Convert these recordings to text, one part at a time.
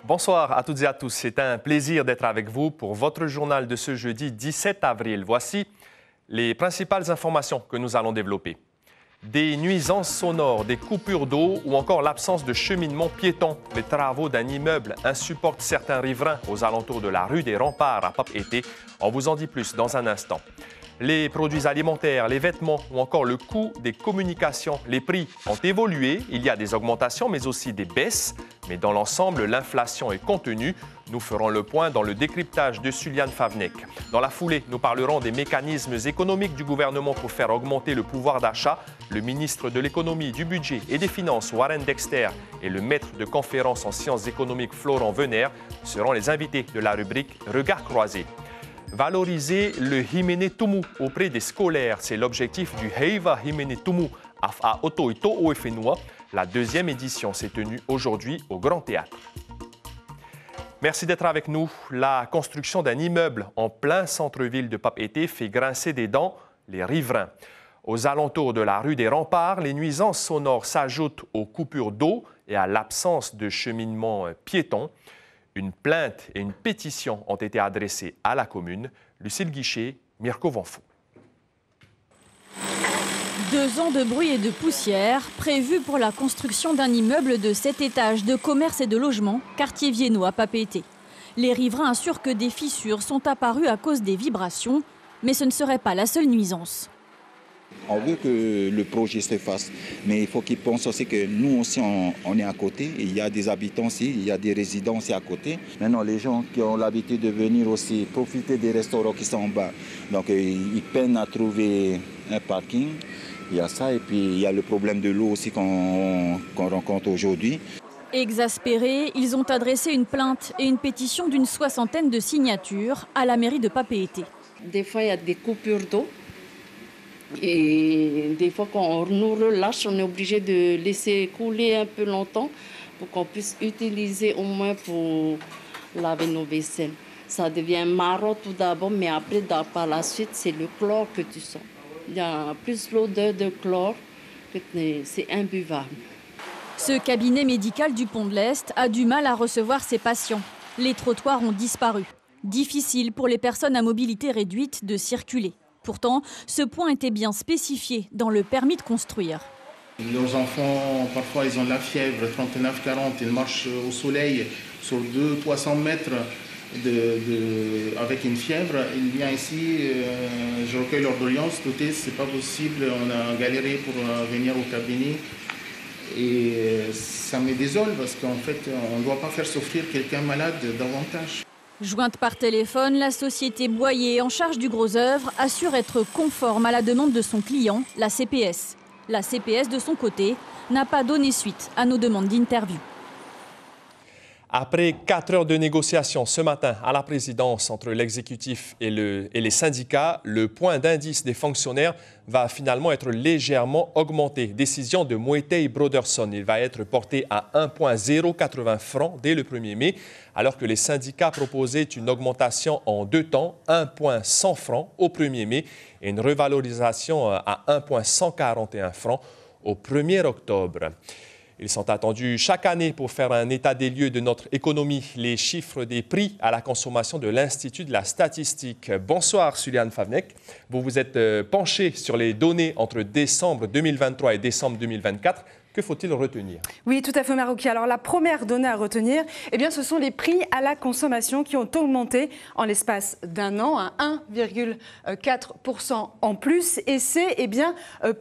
Bonsoir à toutes et à tous. C'est un plaisir d'être avec vous pour votre journal de ce jeudi 17 avril. Voici les principales informations que nous allons développer. Des nuisances sonores, des coupures d'eau ou encore l'absence de cheminement piéton. Les travaux d'un immeuble insupportent certains riverains aux alentours de la rue des Remparts à Papeete. On vous en dit plus dans un instant. Les produits alimentaires, les vêtements ou encore le coût des communications, les prix ont évolué. Il y a des augmentations mais aussi des baisses. Mais dans l'ensemble, l'inflation est contenue. Nous ferons le point dans le décryptage de Suliane Favnek. Dans la foulée, nous parlerons des mécanismes économiques du gouvernement pour faire augmenter le pouvoir d'achat. Le ministre de l'Économie, du Budget et des Finances, Warren Dexter, et le maître de conférence en sciences économiques, Florent Venner, seront les invités de la rubrique Regards croisés. Valoriser le Himene Tumu auprès des scolaires, c'est l'objectif du Heiva Himene Tumu à Otoito Oefenua. La deuxième édition s'est tenue aujourd'hui au Grand Théâtre. Merci d'être avec nous. La construction d'un immeuble en plein centre-ville de Papeete fait grincer des dents les riverains. Aux alentours de la rue des Remparts, les nuisances sonores s'ajoutent aux coupures d'eau et à l'absence de cheminement piéton. Une plainte et une pétition ont été adressées à la commune. Lucille Guichet, Mirko Vanfou. 2 ans de bruit et de poussière prévus pour la construction d'un immeuble de 7 étages de commerce et de logement, quartier Viennois, Papeete. Les riverains assurent que des fissures sont apparues à cause des vibrations, mais ce ne serait pas la seule nuisance. On veut que le projet se fasse, mais il faut qu'ils pensent aussi que nous aussi on est à côté. Il y a des habitants aussi, il y a des résidents aussi à côté. Maintenant, les gens qui ont l'habitude de venir aussi profiter des restaurants qui sont en bas, donc ils peinent à trouver un parking. Il y a ça et puis il y a le problème de l'eau aussi qu'on rencontre aujourd'hui. Exaspérés, ils ont adressé une plainte et une pétition d'une 60aine de signatures à la mairie de Papeete. Des fois, il y a des coupures d'eau. Et des fois, quand on nous relâche, on est obligé de laisser couler un peu longtemps pour qu'on puisse utiliser au moins pour laver nos vaisselles. Ça devient marron tout d'abord, mais après, par la suite, c'est le chlore que tu sens. Il y a plus l'odeur de chlore que c'est imbuvable. Ce cabinet médical du Pont de l'Est a du mal à recevoir ses patients. Les trottoirs ont disparu. Difficile pour les personnes à mobilité réduite de circuler. Pourtant, ce point était bien spécifié dans le permis de construire. Nos enfants, parfois, ils ont de la fièvre, 39-40, ils marchent au soleil sur 200-300 mètres avec une fièvre. Ils viennent ici, je recueille leur doléance, écoutez, c'est pas possible, on a galéré pour venir au cabinet. Et ça me désole parce qu'en fait, on ne doit pas faire souffrir quelqu'un malade davantage. Jointe par téléphone, la société Boyer, en charge du gros œuvre, assure être conforme à la demande de son client, la CPS. La CPS, de son côté, n'a pas donné suite à nos demandes d'interview. Après 4 heures de négociations ce matin à la présidence entre l'exécutif et les syndicats, le point d'indice des fonctionnaires va finalement être légèrement augmenté. Décision de Moetei Broderson. Il va être porté à 1,080 francs dès le 1er mai, alors que les syndicats proposaient une augmentation en 2 temps, 1,100 francs au 1er mai et une revalorisation à 1,141 francs au 1er octobre. Ils sont attendus chaque année pour faire un état des lieux de notre économie. Les chiffres des prix à la consommation de l'Institut de la statistique. Bonsoir, Suliane Favnek. Vous vous êtes penché sur les données entre décembre 2023 et décembre 2024. Que faut-il retenir? Oui, tout à fait, Marouki. Alors, la première donnée à retenir, eh bien, ce sont les prix à la consommation qui ont augmenté en l'espace d'un an à 1,4% en plus. Et c'est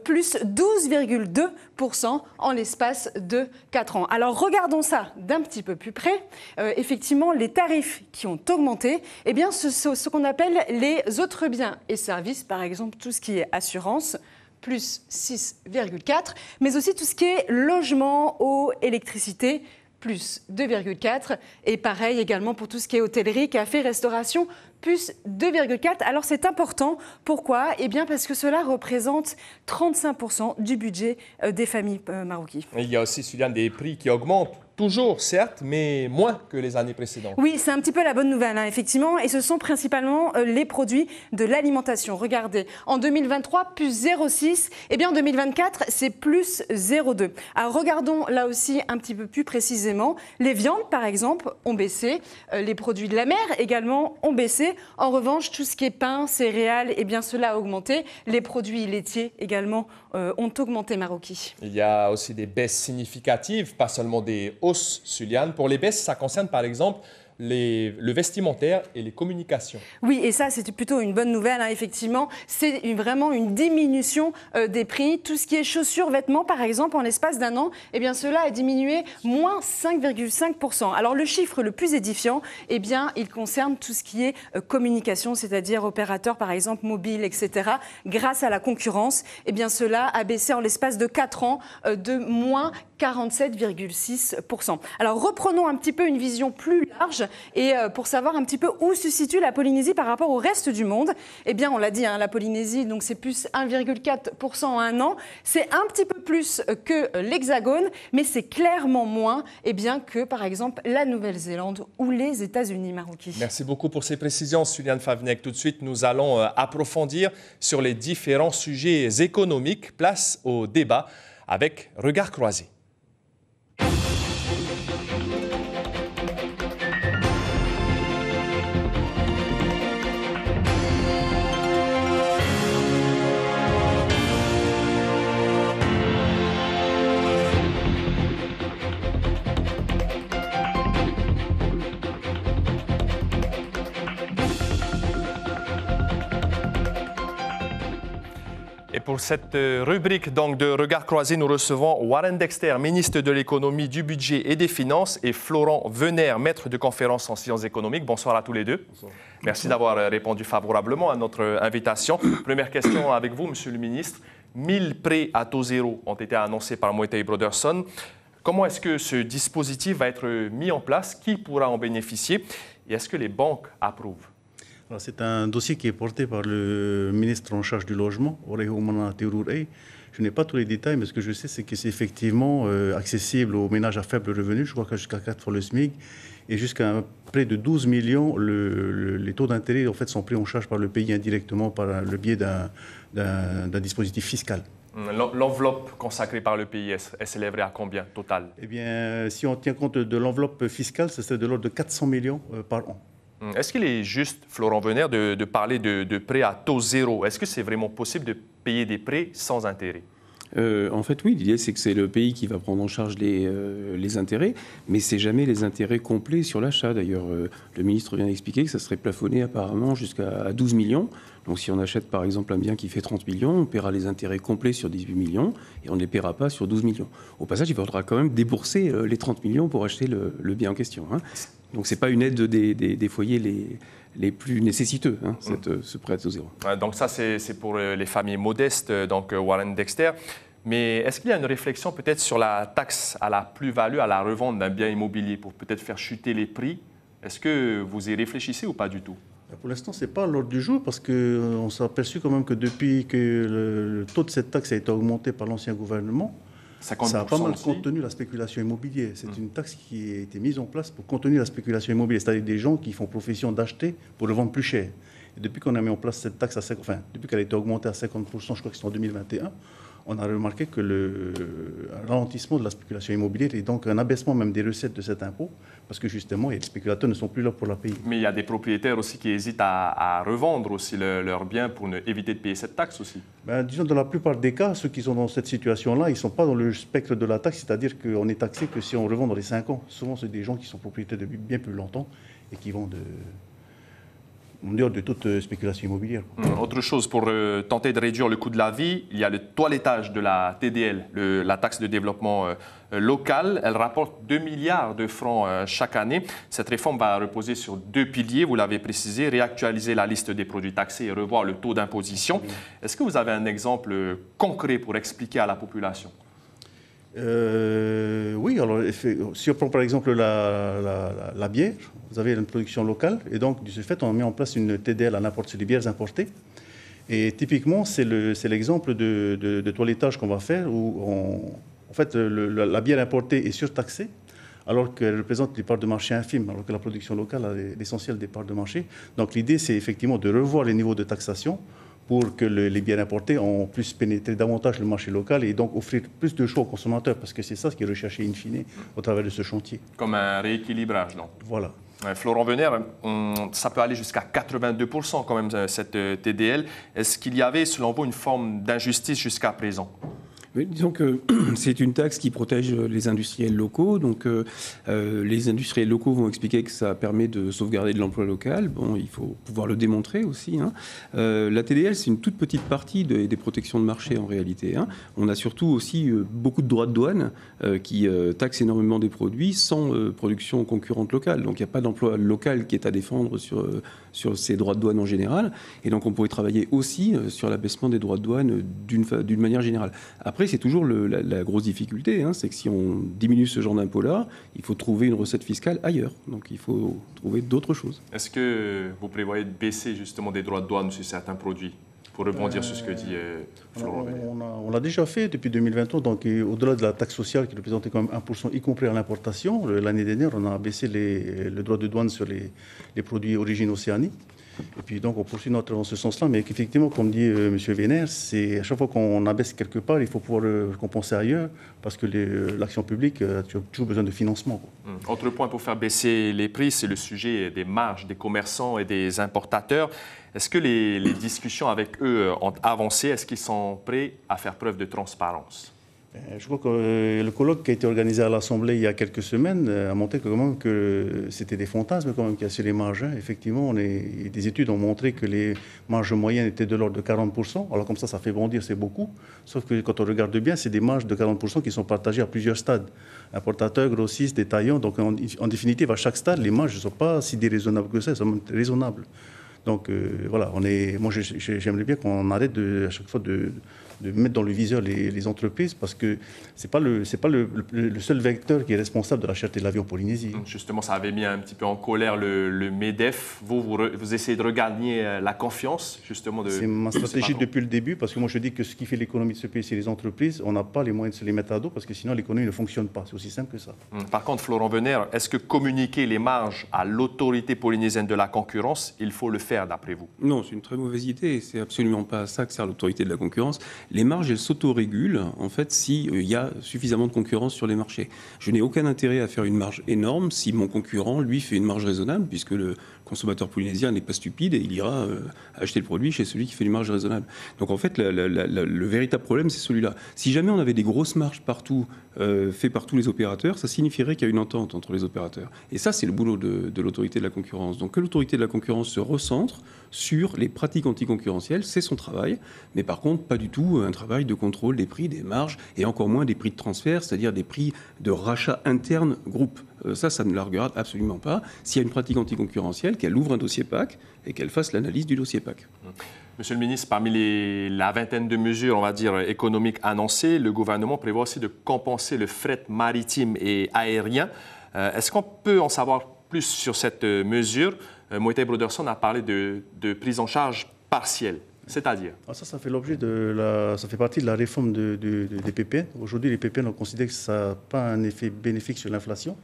plus 12,2% en l'espace de 4 ans. Alors, regardons ça d'un petit peu plus près. Effectivement, les tarifs qui ont augmenté, eh bien, ce sont ce qu'on appelle les autres biens et services, par exemple, tout ce qui est assurance, plus 6,4, mais aussi tout ce qui est logement, eau, électricité, plus 2,4. Et pareil également pour tout ce qui est hôtellerie, café, restauration, plus 2,4. Alors c'est important. Pourquoi? Eh bien parce que cela représente 35% du budget des familles marocaines. Il y a aussi, Suliane, des prix qui augmentent toujours, certes, mais moins que les années précédentes. Oui, c'est un petit peu la bonne nouvelle, hein, effectivement. Et ce sont principalement les produits de l'alimentation. Regardez, en 2023, plus 0,6. Eh bien, en 2024, c'est plus 0,2. Alors, regardons là aussi un petit peu plus précisément. Les viandes, par exemple, ont baissé. Les produits de la mer également ont baissé. En revanche, tout ce qui est pain, céréales, eh bien, cela a augmenté. Les produits laitiers également ont augmenté, Maroki. Il y a aussi des baisses significatives, pas seulement des hausses, Suliane. Pour les baisses, ça concerne par exemple le vestimentaire et les communications. Oui, et ça, c'est plutôt une bonne nouvelle, hein, effectivement. C'est vraiment une diminution des prix. Tout ce qui est chaussures, vêtements, par exemple, en l'espace d'un an, eh bien, cela a diminué moins 5,5%. Alors, le chiffre le plus édifiant, eh bien, il concerne tout ce qui est communication, c'est-à-dire opérateurs, par exemple, mobiles, etc. Grâce à la concurrence, eh bien, cela a baissé en l'espace de 4 ans de moins 47,6%. Alors, reprenons un petit peu une vision plus large et pour savoir un petit peu où se situe la Polynésie par rapport au reste du monde. Eh bien, on l'a dit, hein, la Polynésie, donc c'est plus 1,4% en un an. C'est un petit peu plus que l'Hexagone, mais c'est clairement moins que, par exemple, la Nouvelle-Zélande ou les États-Unis, Maroki. Merci beaucoup pour ces précisions, Suliane Favnec. Tout de suite, nous allons approfondir sur les différents sujets économiques. Place au débat avec Regard croisé. Et pour cette rubrique donc, de Regard croisé, nous recevons Warren Dexter, ministre de l'économie, du budget et des finances, et Florent Venner, maître de conférence en sciences économiques. Bonsoir à tous les deux. Bonsoir. Merci d'avoir répondu favorablement à notre invitation. Première question avec vous, monsieur le ministre. 1000 prêts à taux zéro ont été annoncés par Moetai Broderson. Comment est-ce que ce dispositif va être mis en place? Qui pourra en bénéficier? Et est-ce que les banques approuvent? C'est un dossier qui est porté par le ministre en charge du logement, Orehoumana Teururei. Je n'ai pas tous les détails, mais ce que je sais, c'est que c'est effectivement accessible aux ménages à faible revenu, je crois que jusqu'à 4 fois le SMIC, et jusqu'à près de 12 millions, les taux d'intérêt en fait, sont pris en charge par le pays indirectement par le biais d'un dispositif fiscal. L'enveloppe consacrée par le pays, elle s'élèverait à combien total? Eh bien, si on tient compte de l'enveloppe fiscale, ce serait de l'ordre de 400 millions par an. Est-ce qu'il est juste, Florent Venner, de parler de prêts à taux zéro? Est-ce que c'est vraiment possible de payer des prêts sans intérêt? En fait, oui, l'idée, c'est que c'est le pays qui va prendre en charge les intérêts, mais c'est jamais les intérêts complets sur l'achat. D'ailleurs, le ministre vient d'expliquer que ça serait plafonné apparemment jusqu'à 12 millions. Donc, si on achète, par exemple, un bien qui fait 30 millions, on paiera les intérêts complets sur 18 millions et on ne les paiera pas sur 12 millions. Au passage, il faudra quand même débourser les 30 millions pour acheter le bien en question, hein. Donc, ce n'est pas une aide des foyers les plus nécessiteux, hein, ce prêt à taux zéro. Donc ça, c'est pour les familles modestes, donc Warren Dexter. Mais est-ce qu'il y a une réflexion peut-être sur la taxe à la plus-value, à la revente d'un bien immobilier pour peut-être faire chuter les prix? Est-ce que vous y réfléchissez ou pas du tout? Pour l'instant, ce n'est pas à l'ordre du jour parce qu'on s'est aperçu quand même que depuis que le taux de cette taxe a été augmenté par l'ancien gouvernement, ça a pas mal contenu la spéculation immobilière. C'est une taxe qui a été mise en place pour contenir la spéculation immobilière, c'est-à-dire des gens qui font profession d'acheter pour le vendre plus cher. Et depuis qu'on a mis en place cette taxe, depuis qu'elle a été augmentée à 50%, je crois que c'est en 2021, on a remarqué que le ralentissement de la spéculation immobilière et donc un abaissement même des recettes de cet impôt, parce que justement, les spéculateurs ne sont plus là pour la payer. Mais il y a des propriétaires aussi qui hésitent à revendre aussi leurs biens pour éviter de payer cette taxe aussi. Disons, dans la plupart des cas, ceux qui sont dans cette situation-là, ils ne sont pas dans le spectre de la taxe, c'est-à-dire qu'on est taxé que si on revend dans les 5 ans. Souvent, c'est des gens qui sont propriétaires depuis bien plus longtemps et qui vendent en dehors de toute spéculation immobilière. Autre chose, pour tenter de réduire le coût de la vie, il y a le toilettage de la TDL, la taxe de développement local. Elle rapporte 2 milliards de francs chaque année. Cette réforme va reposer sur 2 piliers, vous l'avez précisé, réactualiser la liste des produits taxés et revoir le taux d'imposition. Est-ce que vous avez un exemple concret pour expliquer à la population? Oui, alors si on prend par exemple la bière, vous avez une production locale et donc de ce fait on met en place une TDL à n'importe quelle bières importées. Et typiquement c'est l'exemple de toilettage qu'on va faire où en fait la bière importée est surtaxée alors qu'elle représente des parts de marché infimes, alors que la production locale a l'essentiel des parts de marché. Donc l'idée, c'est effectivement de revoir les niveaux de taxation pour que les biens importés puissent pénétrer davantage le marché local et donc offrir plus de choix aux consommateurs, parce que c'est ça ce qui est recherché in fine au travers de ce chantier. Comme un rééquilibrage, non? Voilà. Florent Venner, ça peut aller jusqu'à 82% quand même, cette TDL. Est-ce qu'il y avait, selon vous, une forme d'injustice jusqu'à présent? Oui, disons que c'est une taxe qui protège les industriels locaux. Donc, les industriels locaux vont expliquer que ça permet de sauvegarder de l'emploi local. Bon, il faut pouvoir le démontrer aussi, hein. La TDL, c'est une toute petite partie des protections de marché en réalité, hein. On a surtout aussi beaucoup de droits de douane qui taxent énormément des produits sans production concurrente locale. Donc, il n'y a pas d'emploi local qui est à défendre sur ces droits de douane en général. Et donc, on pourrait travailler aussi sur l'abaissement des droits de douane d'une manière générale. Après, c'est toujours la grosse difficulté, hein, c'est que si on diminue ce genre d'impôt-là, il faut trouver une recette fiscale ailleurs. Donc il faut trouver d'autres choses. Est-ce que vous prévoyez de baisser justement des droits de douane sur certains produits, pour rebondir sur ce que dit Florent Venner? On l'a déjà fait depuis 2020, donc au-delà de la taxe sociale qui représentait quand même 1%, y compris à l'importation, l'année dernière, on a baissé le droit de douane sur les produits origine Océanie. Et puis donc on poursuit dans ce sens-là, mais effectivement, comme dit M. Venner, c'est à chaque fois qu'on abaisse quelque part, il faut pouvoir compenser ailleurs, parce que l'action publique a toujours besoin de financement. Autre point pour faire baisser les prix, c'est le sujet des marges des commerçants et des importateurs. Est-ce que les discussions avec eux ont avancé? Est-ce qu'ils sont prêts à faire preuve de transparence? Je crois que le colloque qui a été organisé à l'Assemblée il y a quelques semaines a montré que c'était des fantasmes quand même qu'il y a sur les marges. Effectivement, des études ont montré que les marges moyennes étaient de l'ordre de 40%. Alors comme ça fait bondir, c'est beaucoup. Sauf que quand on regarde bien, c'est des marges de 40% qui sont partagées à plusieurs stades. Importateurs, grossistes, détaillants. Donc en définitive, à chaque stade, les marges ne sont pas si déraisonnables que ça, elles sont même raisonnables. Donc voilà, moi j'aimerais bien qu'on arrête à chaque fois de mettre dans le viseur les entreprises, parce que ce n'est pas le seul vecteur qui est responsable de la cherté de l'avion en Polynésie. Justement, ça avait mis un petit peu en colère le MEDEF. Vous essayez de regagner la confiance, justement, de... C'est ma stratégie depuis le début, parce que moi je dis que ce qui fait l'économie de ce pays, c'est les entreprises. On n'a pas les moyens de se les mettre à dos, parce que sinon l'économie ne fonctionne pas. C'est aussi simple que ça. Par contre, Florent Venner, est-ce que communiquer les marges à l'autorité polynésienne de la concurrence, il faut le faire d'après vous? Non, c'est une très mauvaise idée. C'est absolument pas à ça que sert l'autorité de la concurrence. Les marges, elles s'autorégulent, en fait, s'il y a suffisamment de concurrence sur les marchés. Je n'ai aucun intérêt à faire une marge énorme si mon concurrent, lui, fait une marge raisonnable, puisque le consommateur polynésien n'est pas stupide et il ira acheter le produit chez celui qui fait une marge raisonnable. Donc, en fait, le véritable problème, c'est celui-là. Si jamais on avait des grosses marges partout, faites par tous les opérateurs, ça signifierait qu'il y a une entente entre les opérateurs. Et ça, c'est le boulot de l'autorité de la concurrence. Donc, que l'autorité de la concurrence se recentre sur les pratiques anticoncurrentielles, c'est son travail, mais par contre, pas du tout un travail de contrôle des prix, des marges, et encore moins des prix de transfert, c'est-à-dire des prix de rachat interne groupe. Ça ne la regarde absolument pas. S'il y a une pratique anticoncurrentielle, qu'elle ouvre un dossier PAC et qu'elle fasse l'analyse du dossier PAC. Monsieur le ministre, parmi la vingtaine de mesures, on va dire, économiques annoncées, le gouvernement prévoit aussi de compenser le fret maritime et aérien. Est-ce qu'on peut en savoir plus sur cette mesure? Moïté Broderson a parlé de prise en charge partielle. C'est-à-dire? Ça fait l'objet ça fait partie de la réforme des PPN. Aujourd'hui, les PPN, on considère que ça n'a pas un effet bénéfique sur l'inflation,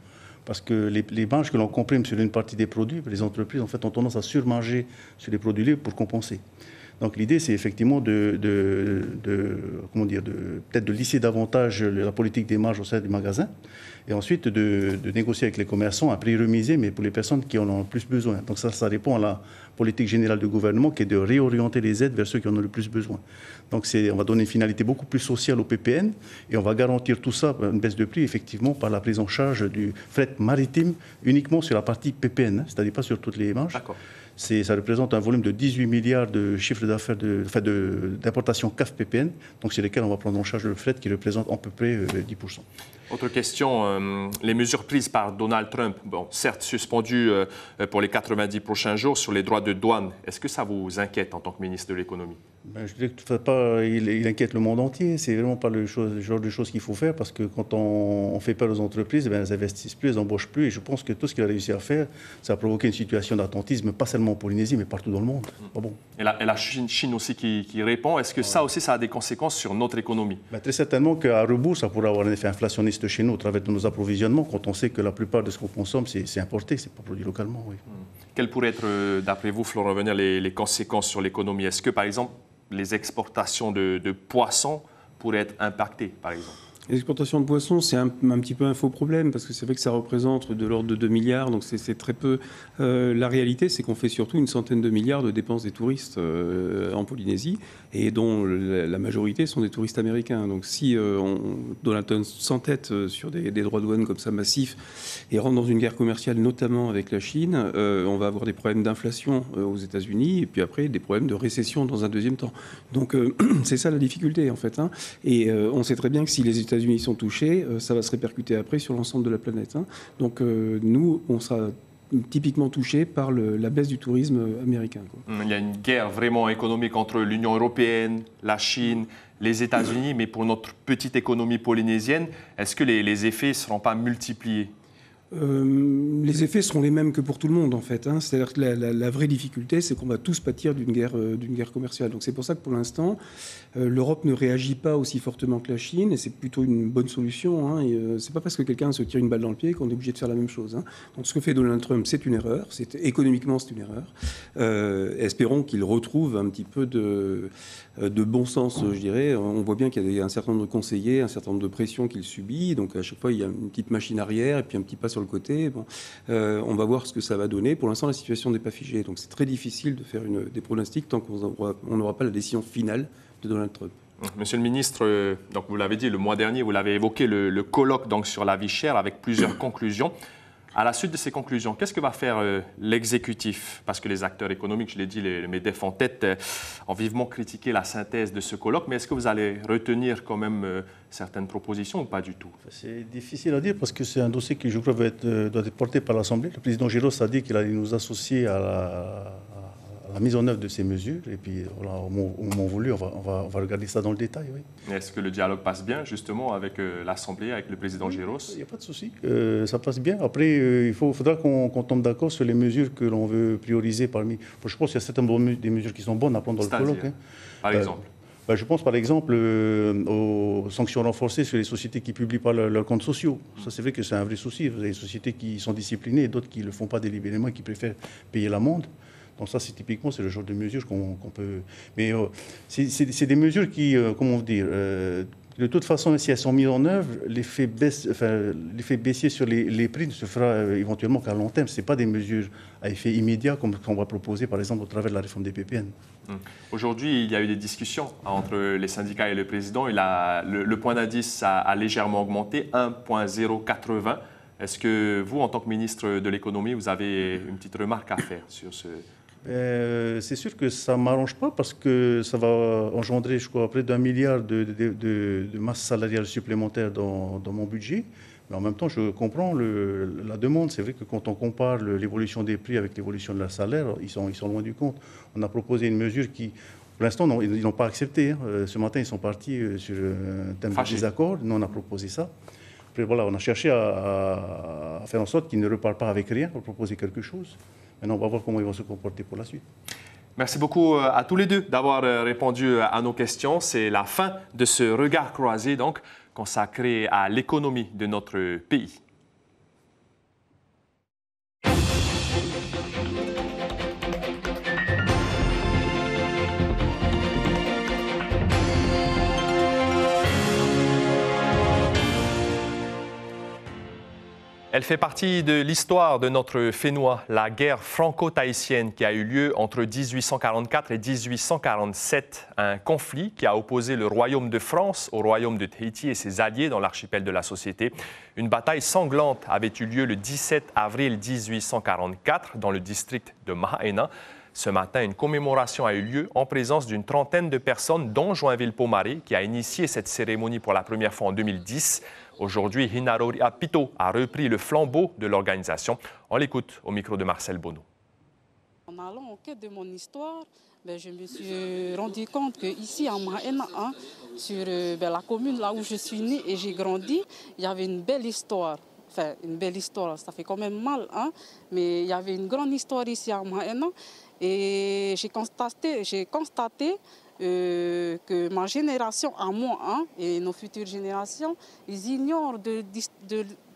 parce que les marges que l'on comprime sur une partie des produits, les entreprises en fait ont tendance à surmarger sur les produits pour compenser. Donc l'idée, c'est effectivement peut-être de lisser davantage la politique des marges au sein des magasins, et ensuite de négocier avec les commerçants à prix remisé, mais pour les personnes qui en ont le plus besoin. Donc ça répond à la politique générale du gouvernement, qui est de réorienter les aides vers ceux qui en ont le plus besoin. Donc on va donner une finalité beaucoup plus sociale au PPN, et on va garantir tout ça, une baisse de prix, effectivement, par la prise en charge du fret maritime uniquement sur la partie PPN, c'est-à-dire pas sur toutes les marges. D'accord. Ça représente un volume de 18 milliards de chiffre d'affaires d'importation CAF-PPN, donc c'est lesquels on va prendre en charge le fret qui représente à peu près 10%. Autre question, les mesures prises par Donald Trump, certes suspendues pour les 90 prochains jours sur les droits de douane, est-ce que ça vous inquiète en tant que ministre de l'économie? Je dirais que il inquiète le monde entier. C'est vraiment pas le genre de choses qu'il faut faire, parce que quand on fait peur aux entreprises, elles investissent plus, elles n'embauchent plus. Et je pense que tout ce qu'il a réussi à faire, ça a provoqué une situation d'attentisme, pas seulement en Polynésie, mais partout dans le monde. Bon. Et la Chine aussi qui répond. Est-ce que ça aussi, ça a des conséquences sur notre économie? Très certainement qu'à rebours, ça pourrait avoir un effet inflationniste reste chez nous au travers de nos approvisionnements, quand on sait que la plupart de ce qu'on consomme, c'est importé, c'est pas produit localement. Oui. Quelles pourraient être, d'après vous, Florent Revenir, les conséquences sur l'économie? Est-ce que, par exemple, les exportations de poissons pourraient être impactées, par exemple? L'exportation de poissons, c'est un petit peu un faux problème, parce que c'est vrai que ça représente de l'ordre de 2 milliards, donc c'est très peu. La réalité, c'est qu'on fait surtout une centaine de milliards de dépenses des touristes en Polynésie, et dont la majorité sont des touristes américains. Donc si Donald Trump s'entête sur des droits de douane comme ça massifs, et rentre dans une guerre commerciale, notamment avec la Chine, on va avoir des problèmes d'inflation aux États-Unis, et puis après des problèmes de récession dans un deuxième temps. Donc c'est ça la difficulté, en fait. Hein. Et on sait très bien que si les États-Unis sont touchés, ça va se répercuter après sur l'ensemble de la planète. Hein. Donc nous, on sera typiquement touchés par la baisse du tourisme américain. Quoi. Il y a une guerre vraiment économique entre l'Union européenne, la Chine, les États-Unis, mais pour notre petite économie polynésienne, est-ce que les effets ne seront pas multipliés? Les effets seront les mêmes que pour tout le monde, en fait. Hein. C'est-à-dire que la vraie difficulté, c'est qu'on va tous pâtir d'une guerre commerciale. Donc c'est pour ça que pour l'instant, l'Europe ne réagit pas aussi fortement que la Chine, et c'est plutôt une bonne solution. Hein. C'est pas parce que quelqu'un se tire une balle dans le pied qu'on est obligé de faire la même chose. Hein. Donc ce que fait Donald Trump, c'est une erreur. Économiquement, c'est une erreur. Espérons qu'il retrouve un petit peu de bon sens, je dirais. On voit bien qu'il y a un certain nombre de conseillers, un certain nombre de pressions qu'il subit. Donc à chaque fois, il y a une petite machine arrière et puis un petit pas sur le côté. Bon, on va voir ce que ça va donner. Pour l'instant, la situation n'est pas figée. Donc c'est très difficile de faire des pronostics tant qu'on n'aura pas la décision finale de Donald Trump. Monsieur le ministre, donc vous l'avez dit, le mois dernier, vous l'avez évoqué, le colloque donc, sur la vie chère avec plusieurs conclusions. À la suite de ces conclusions, qu'est-ce que va faire l'exécutif? Parce que les acteurs économiques, je l'ai dit, les MEDEF en tête, ont vivement critiqué la synthèse de ce colloque. Mais est-ce que vous allez retenir quand même certaines propositions ou pas du tout? C'est difficile à dire parce que c'est un dossier qui, je crois, doit être porté par l'Assemblée. Le président Giros a dit qu'il allait nous associer à la mise en œuvre de ces mesures. Et puis, voilà, au moment voulu, on va regarder ça dans le détail. Oui. Est-ce que le dialogue passe bien, justement, avec l'Assemblée, avec le président Giros? Il n'y a pas de souci. Ça passe bien. Après, il faudra qu'on tombe d'accord sur les mesures que l'on veut prioriser parmi... Je pense qu'il y a certainement des mesures qui sont bonnes à prendre dans le colloque. Hein. Par exemple je pense par exemple aux sanctions renforcées sur les sociétés qui ne publient pas leurs comptes sociaux. Ça, c'est vrai que c'est un vrai souci. Vous avez des sociétés qui sont disciplinées et d'autres qui ne le font pas délibérément et qui préfèrent payer l'amende. Donc ça, c'est le genre de mesures qu'on peut... Mais c'est des mesures qui, comment dire, de toute façon, si elles sont mises en œuvre, l'effet baissier sur les prix ne se fera éventuellement qu'à long terme. Ce n'est pas des mesures à effet immédiat comme qu'on va proposer, par exemple, au travers de la réforme des PPN. Aujourd'hui, il y a eu des discussions entre les syndicats et le président. Le point d'indice a légèrement augmenté, 1,080. Est-ce que vous, en tant que ministre de l'économie, vous avez une petite remarque à faire sur ce... C'est sûr que ça ne m'arrange pas parce que ça va engendrer, je crois, près d'1 milliard de masse salariale supplémentaire dans mon budget. Mais en même temps, je comprends la demande. C'est vrai que quand on compare l'évolution des prix avec l'évolution de leur salaire, ils sont loin du compte. On a proposé une mesure qui, pour l'instant, ils n'ont pas accepté. Hein. Ce matin, ils sont partis sur un thème de désaccord. Nous, on a proposé ça. Après, voilà, on a cherché à faire en sorte qu'ils ne repartent pas avec rien pour proposer quelque chose. Maintenant, on va voir comment ils vont se comporter pour la suite. Merci beaucoup à tous les deux d'avoir répondu à nos questions. C'est la fin de ce regard croisé, donc, consacré à l'économie de notre pays. Elle fait partie de l'histoire de notre Fénois, la guerre franco-tahitienne qui a eu lieu entre 1844 et 1847, un conflit qui a opposé le royaume de France au royaume de Tahiti et ses alliés dans l'archipel de la Société. Une bataille sanglante avait eu lieu le 17 avril 1844 dans le district de Mahaena. Ce matin, une commémoration a eu lieu en présence d'une trentaine de personnes, dont Joinville Pomaré, qui a initié cette cérémonie pour la première fois en 2010. Aujourd'hui, Hinarori Apito a repris le flambeau de l'organisation. On l'écoute au micro de Marcel Bonneau. En allant en quête de mon histoire, je me suis rendu compte qu'ici, à Mahaena, sur la commune là où je suis née et j'ai grandi, il y avait une belle histoire. Enfin, une belle histoire, ça fait quand même mal, mais il y avait une grande histoire ici à Mahaena. Et j'ai constaté que ma génération à moi et nos futures générations, ils ignorent de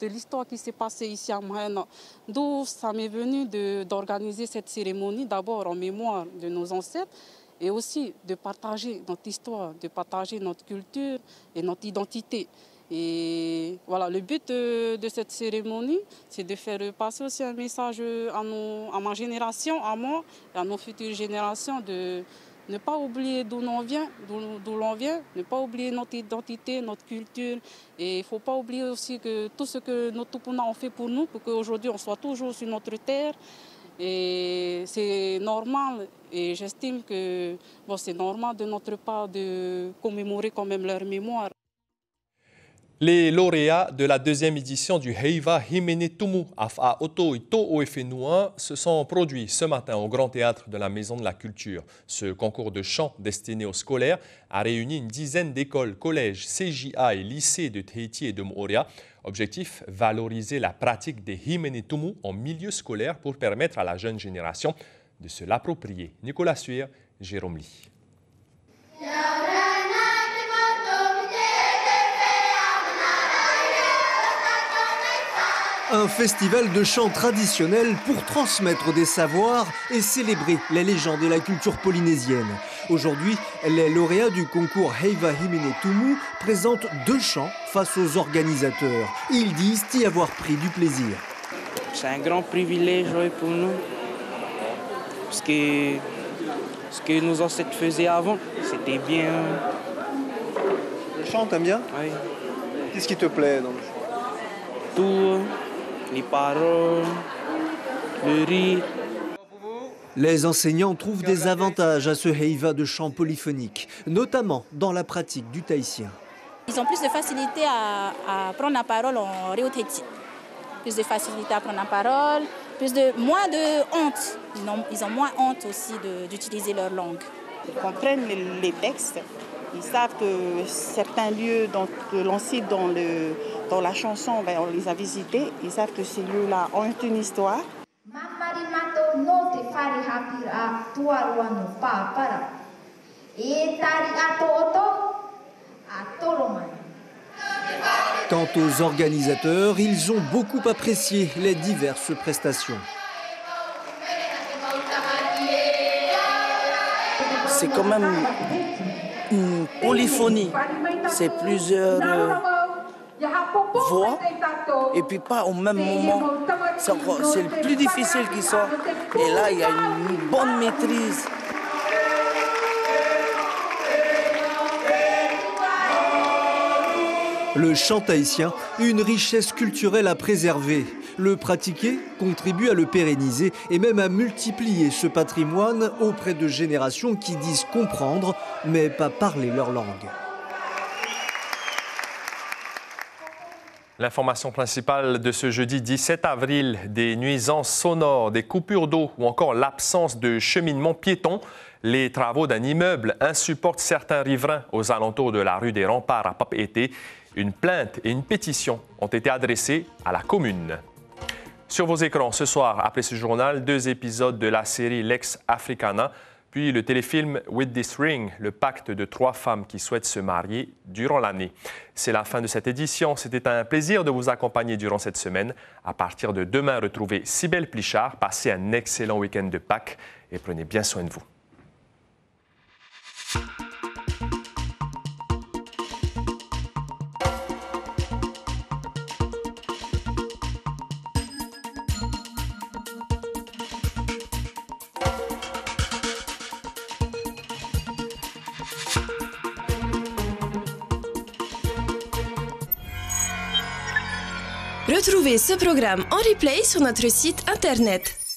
l'histoire qui s'est passée ici à Mahena. D'où ça m'est venu d'organiser cette cérémonie, d'abord en mémoire de nos ancêtres, et aussi de partager notre histoire, de partager notre culture et notre identité. Et voilà, le but de cette cérémonie, c'est de faire passer aussi un message à ma génération, à moi et à nos futures générations, de ne pas oublier d'où l'on vient, ne pas oublier notre identité, notre culture. Et il ne faut pas oublier aussi que tout ce que nos Tupuna ont fait pour nous, pour qu'aujourd'hui on soit toujours sur notre terre. Et c'est normal, et j'estime que c'est normal de notre part de commémorer quand même leur mémoire. Les lauréats de la deuxième édition du Heiva Himene Tumu Afa Oto Ito Oefenua se sont produits ce matin au Grand Théâtre de la Maison de la Culture. Ce concours de chant destiné aux scolaires a réuni une dizaine d'écoles, collèges, CJA et lycées de Tahiti et de Moorea. Objectif, valoriser la pratique des Himene Tumu en milieu scolaire pour permettre à la jeune génération de se l'approprier. Nicolas Suir, Jérôme Lee. Un festival de chants traditionnels pour transmettre des savoirs et célébrer les légendes et la culture polynésienne. Aujourd'hui, les lauréats du concours Heiva Himene Tumu présentent 2 chants face aux organisateurs. Ils disent y avoir pris du plaisir. C'est un grand privilège pour nous, parce que ce que nos ancêtres faisaient avant, c'était bien. Le chant, t'aimes bien? Oui. Qu'est-ce qui te plaît dans le chant? Tout. Les paroles, le rire. Les enseignants trouvent des avantages à ce heiva de chant polyphonique, notamment dans la pratique du tahitien. Ils ont plus de facilité à prendre la parole en Rio Tahiti. Plus de facilité à prendre la parole, moins de honte. Ils ont moins honte aussi d'utiliser leur langue. Ils comprennent les textes. Ils savent que certains lieux que l'on cite dans la chanson, on les a visités. Ils savent que ces lieux-là ont une histoire. Quant aux organisateurs, ils ont beaucoup apprécié les diverses prestations. C'est quand même une polyphonie, c'est plusieurs voix et puis pas au même moment. C'est le plus difficile qui soit. Et là, il y a une bonne maîtrise. Le chant tahitien, une richesse culturelle à préserver. Le pratiquer contribue à le pérenniser et même à multiplier ce patrimoine auprès de générations qui disent comprendre, mais pas parler leur langue. L'information principale de ce jeudi 17 avril, des nuisances sonores, des coupures d'eau ou encore l'absence de cheminement piéton. Les travaux d'un immeuble insupportent certains riverains aux alentours de la rue des Remparts à Papeete. Une plainte et une pétition ont été adressées à la commune. Sur vos écrans, ce soir, après ce journal, 2 épisodes de la série Lex Africana, puis le téléfilm With This Ring, le pacte de 3 femmes qui souhaitent se marier durant l'année. C'est la fin de cette édition. C'était un plaisir de vous accompagner durant cette semaine. À partir de demain, retrouvez Cybèle Plichard. Passez un excellent week-end de Pâques et prenez bien soin de vous. Retrouvez ce programme en replay sur notre site internet.